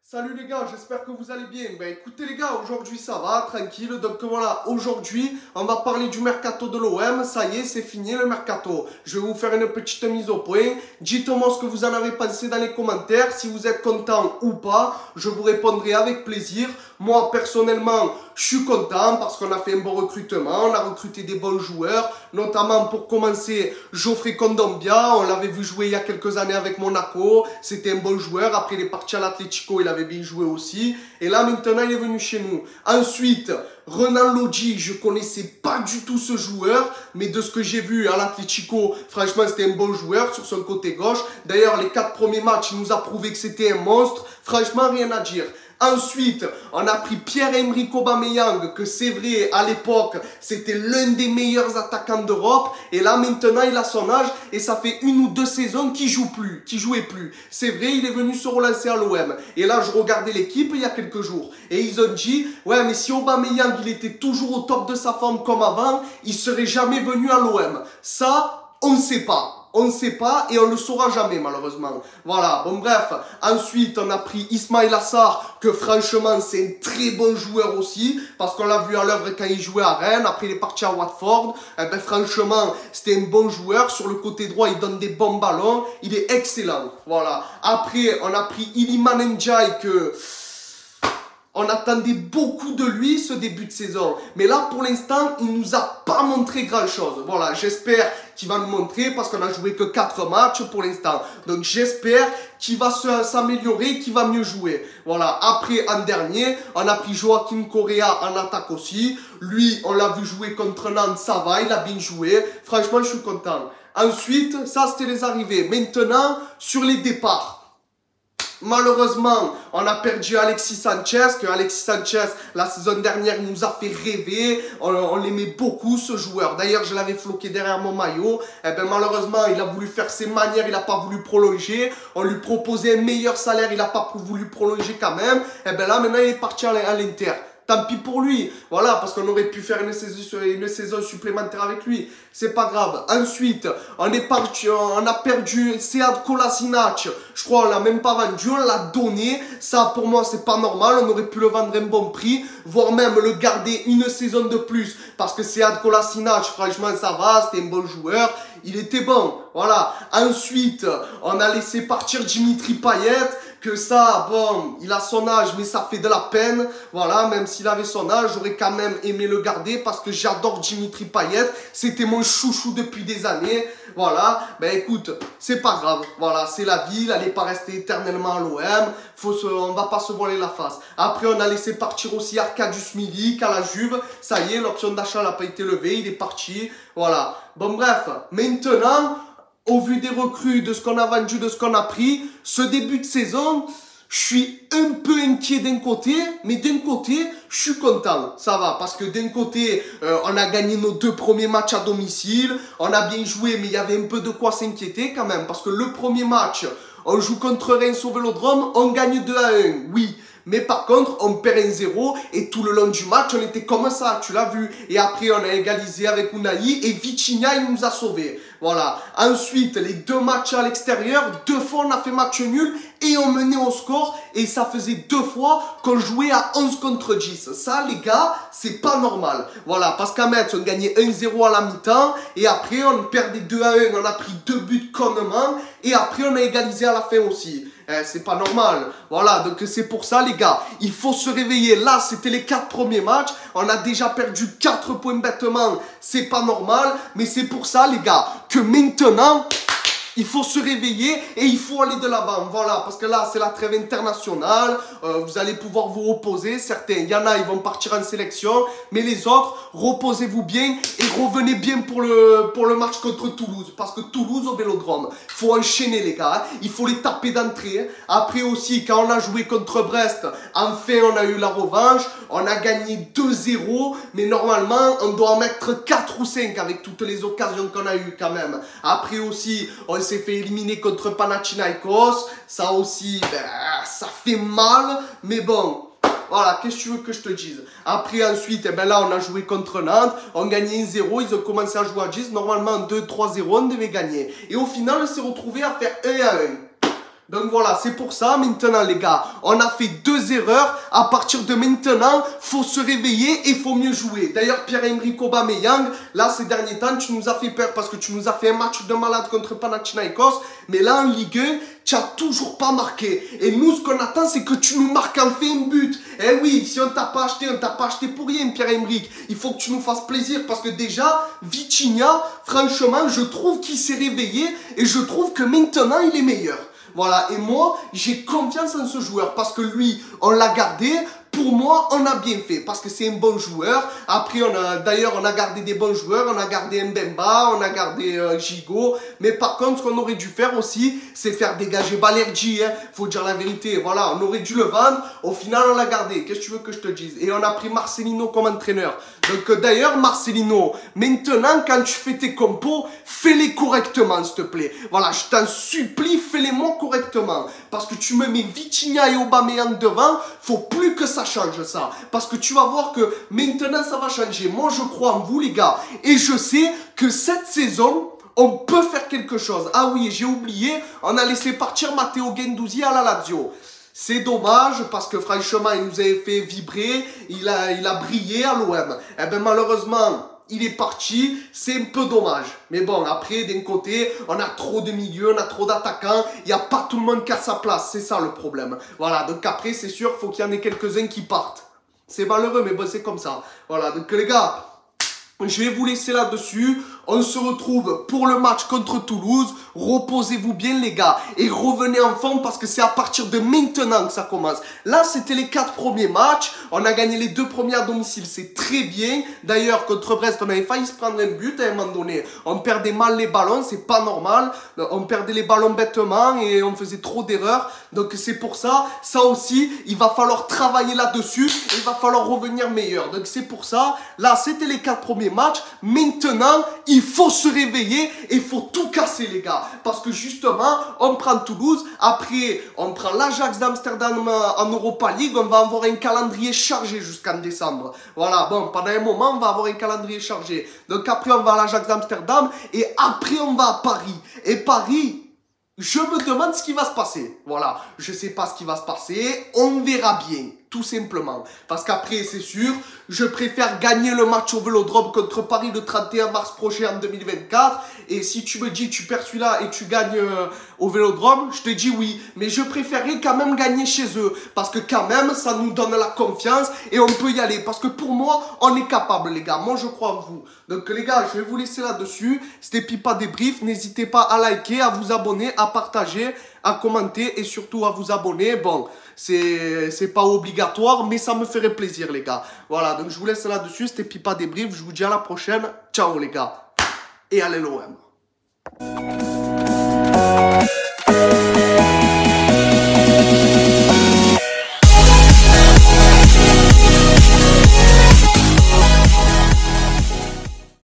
Salut les gars, j'espère que vous allez bien. Ben écoutez les gars, aujourd'hui ça va, tranquille. Donc voilà, aujourd'hui on va parler du mercato de l'OM. Ça y est, c'est fini le mercato. Je vais vous faire une petite mise au point. Dites-moi ce que vous en avez pensé dans les commentaires. Si vous êtes content ou pas, je vous répondrai avec plaisir. Moi personnellement, je suis content parce qu'on a fait un bon recrutement. On a recruté des bons joueurs, notamment pour commencer Geoffrey Kondogbia. On l'avait vu jouer il y a quelques années avec Monaco. C'était un bon joueur. Après il est parti à l'Atlético, il avait bien joué aussi. Et là maintenant il est venu chez nous. Ensuite, Renan Lodji, je connaissais pas du tout ce joueur, mais de ce que j'ai vu à l'Atlético, franchement c'était un bon joueur sur son côté gauche. D'ailleurs les 4 premiers matchs, il nous a prouvé que c'était un monstre. Franchement rien à dire. Ensuite, on a pris Pierre-Emerick Aubameyang, que c'est vrai, à l'époque, c'était l'un des meilleurs attaquants d'Europe. Et là, maintenant, il a son âge et ça fait 1 ou 2 saisons qu'il jouait plus. C'est vrai, il est venu se relancer à l'OM. Et là, je regardais l'équipe il y a quelques jours. Et ils ont dit, ouais, mais si Aubameyang, il était toujours au top de sa forme comme avant, il serait jamais venu à l'OM. Ça, on ne sait pas. On ne sait pas et on ne le saura jamais malheureusement. Voilà, bon bref. Ensuite, on a pris Ismaïla Sarr, que franchement, c'est un très bon joueur aussi. Parce qu'on l'a vu à l'œuvre quand il jouait à Rennes. Après, il est parti à Watford. Eh ben, franchement, c'était un bon joueur. Sur le côté droit, il donne des bons ballons. Il est excellent. Voilà. Après, on a pris Iliman Ndiaye que... On attendait beaucoup de lui ce début de saison. Mais là, pour l'instant, il nous a pas montré grand-chose. Voilà, j'espère qu'il va nous montrer parce qu'on a joué que 4 matchs pour l'instant. Donc, j'espère qu'il va s'améliorer, qu'il va mieux jouer. Voilà, après, en dernier, on a pris Joaquim Correa en attaque aussi. Lui, on l'a vu jouer contre Nantes, ça va, il a bien joué. Franchement, je suis content. Ensuite, ça, c'était les arrivées. Maintenant, sur les départs. Malheureusement, on a perdu Alexis Sanchez, que Alexis Sanchez, la saison dernière, nous a fait rêver. On l'aimait beaucoup, ce joueur. D'ailleurs, je l'avais floqué derrière mon maillot. Eh ben, malheureusement, il a voulu faire ses manières, il n'a pas voulu prolonger. On lui proposait un meilleur salaire, il n'a pas voulu prolonger quand même. Eh ben là, maintenant, il est parti à l'Inter. Tant pis pour lui, voilà, parce qu'on aurait pu faire une saison supplémentaire avec lui. C'est pas grave. Ensuite, on est parti, on a perdu Sead Kolasinac. Je crois on l'a même pas vendu, on l'a donné. Ça, pour moi, c'est pas normal. On aurait pu le vendre à un bon prix, voire même le garder une saison de plus. Parce que Sead Kolasinac, franchement, ça va, c'était un bon joueur. Il était bon, voilà. Ensuite, on a laissé partir Dimitri Payet. Que ça, bon, il a son âge, mais ça fait de la peine. Voilà, même s'il avait son âge, j'aurais quand même aimé le garder parce que j'adore Dimitri Payet. C'était mon chouchou depuis des années. Voilà, ben écoute, c'est pas grave. Voilà, c'est la vie, il n'allait pas rester éternellement à l'OM. On va pas se voiler la face. Après, on a laissé partir aussi Arkadiusz Milik à la Juve. Ça y est, l'option d'achat n'a pas été levée, il est parti. Voilà. Bon, bref, maintenant... Au vu des recrues, de ce qu'on a vendu, de ce qu'on a pris, ce début de saison, je suis un peu inquiet d'un côté, mais d'un côté, je suis content. Ça va, parce que d'un côté, on a gagné nos 2 premiers matchs à domicile, on a bien joué, mais il y avait un peu de quoi s'inquiéter quand même, parce que le premier match, on joue contre Reims au Vélodrome, on gagne 2-1, oui. Mais par contre, on perd 1-0 et tout le long du match, on était comme ça, tu l'as vu. Et après, on a égalisé avec Unai et Vitinha, il nous a sauvés. Voilà. Ensuite, les 2 matchs à l'extérieur, 2 fois on a fait match nul et on menait au score. Et ça faisait 2 fois qu'on jouait à 11 contre 10. Ça, les gars, c'est pas normal. Voilà, parce qu'à Metz, on gagnait 1-0 à la mi-temps. Et après, on perdait 2-1, on a pris 2 buts connement. Et après, on a égalisé à la fin aussi. C'est pas normal. Voilà, donc c'est pour ça les gars, il faut se réveiller. Là, c'était les 4 premiers matchs. On a déjà perdu 4 points bêtement. C'est pas normal, mais c'est pour ça les gars, que maintenant... Il faut se réveiller et il faut aller de l'avant. Voilà, parce que là, c'est la trêve internationale. Vous allez pouvoir vous reposer. Certains, il y en a, ils vont partir en sélection. Mais les autres, reposez-vous bien et revenez bien pour le match contre Toulouse. Parce que Toulouse au Vélodrome, il faut enchaîner les gars. Il faut les taper d'entrée. Après aussi, quand on a joué contre Brest, enfin, on a eu la revanche. On a gagné 2-0. Mais normalement, on doit en mettre 4 ou 5 avec toutes les occasions qu'on a eues quand même. Après aussi, on s'est fait éliminer contre Panathinaikos. Ça aussi, ben, ça fait mal. Mais bon, Voilà, qu'est-ce que tu veux que je te dise? Après, ensuite, eh ben là, on a joué contre Nantes, on gagnait 1-0, ils ont commencé à jouer à 10, normalement 2-3-0, on devait gagner. Et au final, on s'est retrouvé à faire 1-1. Donc voilà, c'est pour ça, maintenant les gars, on a fait 2 erreurs. À partir de maintenant, faut se réveiller et faut mieux jouer. D'ailleurs, Pierre-Emerick Aubameyang, là, ces derniers temps, tu nous as fait peur parce que tu nous as fait un match de malade contre Panathinaikos. Mais là, en Ligue 1, tu n'as toujours pas marqué. Et nous, ce qu'on attend, c'est que tu nous marques enfin un but. Eh oui, si on t'a pas acheté pour rien, Pierre-Emerick. Il faut que tu nous fasses plaisir parce que déjà, Vitinha, franchement, je trouve qu'il s'est réveillé et je trouve que maintenant, il est meilleur. Voilà, et moi, j'ai confiance en ce joueur parce que lui, on l'a gardé. Pour moi, on a bien fait parce que c'est un bon joueur. Après, d'ailleurs, on a gardé des bons joueurs. On a gardé Mbemba, on a gardé Gigot. Mais par contre, ce qu'on aurait dû faire aussi, c'est faire dégager Balerdi. Hein. Faut dire la vérité. Voilà, on aurait dû le vendre. Au final, on l'a gardé. Qu'est-ce que tu veux que je te dise? Et on a pris Marcelino comme entraîneur. Donc d'ailleurs, Marcelino, maintenant, quand tu fais tes compos, fais-les correctement, s'il te plaît. Voilà, je t'en supplie, fais-les-moi correctement. Parce que tu me mets Vitinha et Aubameyang devant, faut plus que ça change ça. Parce que tu vas voir que maintenant, ça va changer. Moi, je crois en vous, les gars. Et je sais que cette saison, on peut faire quelque chose. Ah oui, j'ai oublié, on a laissé partir Matteo Guendouzi à la Lazio. C'est dommage parce que franchement, il nous avait fait vibrer, il a brillé à l'OM. Eh bien malheureusement, il est parti, c'est un peu dommage. Mais bon, après, d'un côté, on a trop de milieux, on a trop d'attaquants, il n'y a pas tout le monde qui a sa place, c'est ça le problème. Voilà, donc après, c'est sûr, il faut qu'il y en ait quelques-uns qui partent. C'est malheureux, mais bon, c'est comme ça. Voilà, donc les gars, je vais vous laisser là-dessus. On se retrouve pour le match contre Toulouse. Reposez-vous bien les gars. Et revenez en forme parce que c'est à partir de maintenant que ça commence. Là, c'était les 4 premiers matchs. On a gagné les 2 premiers à domicile. C'est très bien. D'ailleurs, contre Brest, on avait failli se prendre un but à un moment donné. On perdait mal les ballons. C'est pas normal. On perdait les ballons bêtement et on faisait trop d'erreurs. Donc c'est pour ça. Ça aussi, il va falloir travailler là-dessus. Il va falloir revenir meilleur. Donc c'est pour ça. Là, c'était les 4 premiers matchs. Maintenant, il faut se réveiller et il faut tout casser les gars. Parce que justement, on prend Toulouse, après on prend l'Ajax d'Amsterdam en Europa League, on va avoir un calendrier chargé jusqu'en décembre. Voilà, bon, pendant un moment, on va avoir un calendrier chargé. Donc après, on va à l'Ajax d'Amsterdam et après, on va à Paris. Et Paris, je me demande ce qui va se passer. Voilà, je sais pas ce qui va se passer, on verra bien. Tout simplement. Parce qu'après, c'est sûr, je préfère gagner le match au Vélodrome contre Paris le 31 mars prochain en 2024. Et si tu me dis, tu perds celui-là et tu gagnes au Vélodrome, je te dis oui. Mais je préférerais quand même gagner chez eux. Parce que quand même, ça nous donne la confiance et on peut y aller. Parce que pour moi, on est capable, les gars. Moi, je crois en vous. Donc, les gars, je vais vous laisser là-dessus. C'était Pipa Débrief. N'hésitez pas à liker, à vous abonner, à partager, à commenter et surtout à vous abonner. Bon, c'est pas obligatoire, mais ça me ferait plaisir, les gars. Voilà, donc je vous laisse là-dessus. C'était Pipa Débrief. Je vous dis à la prochaine. Ciao, les gars. Et allez l'OM.